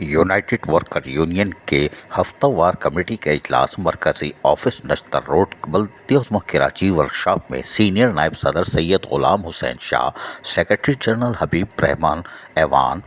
United worker union के हफ्ता वार committee का इजलास मरकजी ऑफिस नश्तर रोड बल्दी उस्मा कराची वर्कशॉप में सीनियर नायब सदर सैयद गुलाम हुसैन शाह, सेक्रेटरी जनरल हबीब रहमान ऐवान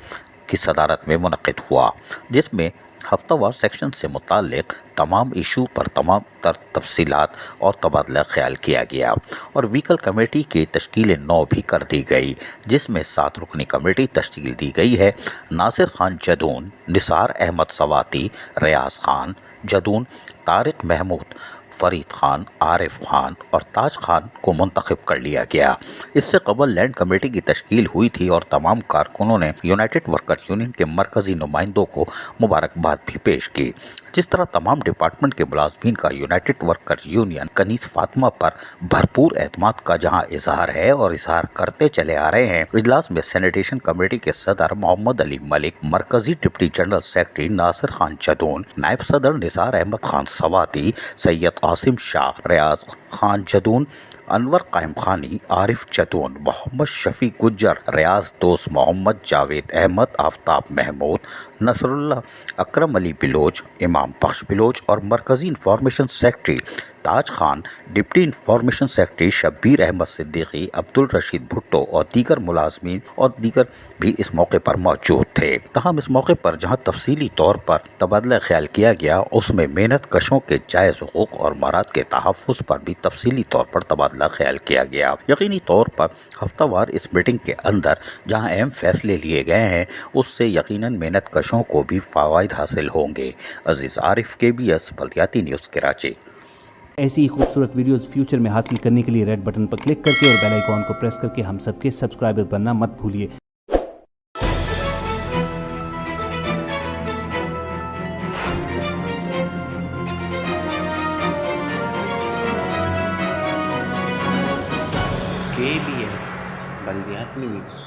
की सदारत में मुनक़िद हुआ, जिसमें हफ्तावार सेक्शन से मुतालिक तमाम इशू पर तमाम तफसीलात और तबादला ख्याल किया गया और वीकल कमेटी की तश्कील नौ भी कर दी गई, जिसमें 7 रुकनी कमेटी तश्कील दी गई है। नासिर खान जदून, निसार अहमद सवाती, रियाज खान जदून, तारिक महमूद, फरीद खान, आरिफ खान और ताज खान को मुंतखब कर लिया गया। इससे कबल लैंड कमेटी की तश्कील हुई थी और तमाम कारकुनों ने यूनाइटेड वर्कर्स यूनियन के मरकजी नुमाइंदों को मुबारकबाद भी पेश की। जिस तरह तमाम डिपार्टमेंट के मुलाजमीन का United workers union Kaneez Fatima पर भरपूर एतमाद का जहां इजहार है और इजहार करते चले आ रहे हैं, इजलास में सैनिटेशन कमेटी के सदर मोहम्मद अली मलिक, मरकजी deputy general secretary Nasir Khan Jadoon, नायब सदर निसार अहमद खान सवाती, सैयद कासिम शाह, रियाज खान जदून, अनवर कायम खानी, आरिफ जदून, मोहम्मद शफी गुज्जर, रियाज दोस्त, मोहम्मद जावेद अहमद, आफ्ताब महमूद, नसरुल्लाह, अकरम अली बिलोच, इमाम बख्श बिलोच और मरकजी information secretary Taj Khan, deputy information secretary Shabbir Ahmad Siddiqui, Abdul Rashid Bhutto और दीगर मुलाजमीन और दीगर भी इस मौके पर मौजूद थे। तहम इस मौके पर जहां तफसीली तौर पर तबादला ख्याल किया गया, उसमें मेहनत कशों के जायज़ हुकूक और मराद के तहफ़्फ़ुज़ पर भी तफसीली तौर पर तबादला ख्याल किया गया। यकीनी तौर पर हफ्तावार इस मीटिंग के अंदर जहां अहम फैसले लिए गए हैं, उससे यकीनन मेहनत कशों को भी फ़वाइद हासिल होंगे। अजीज़ आरिफ, KBS बल्दियाती न्यूज़ कराची। ऐसी ही खूबसूरत वीडियोस फ्यूचर में हासिल करने के लिए रेड बटन पर क्लिक करके और बेल आइकॉन को प्रेस करके हम सबके सब्सक्राइबर बनना मत भूलिए। KBS बल्दियाती न्यूज़।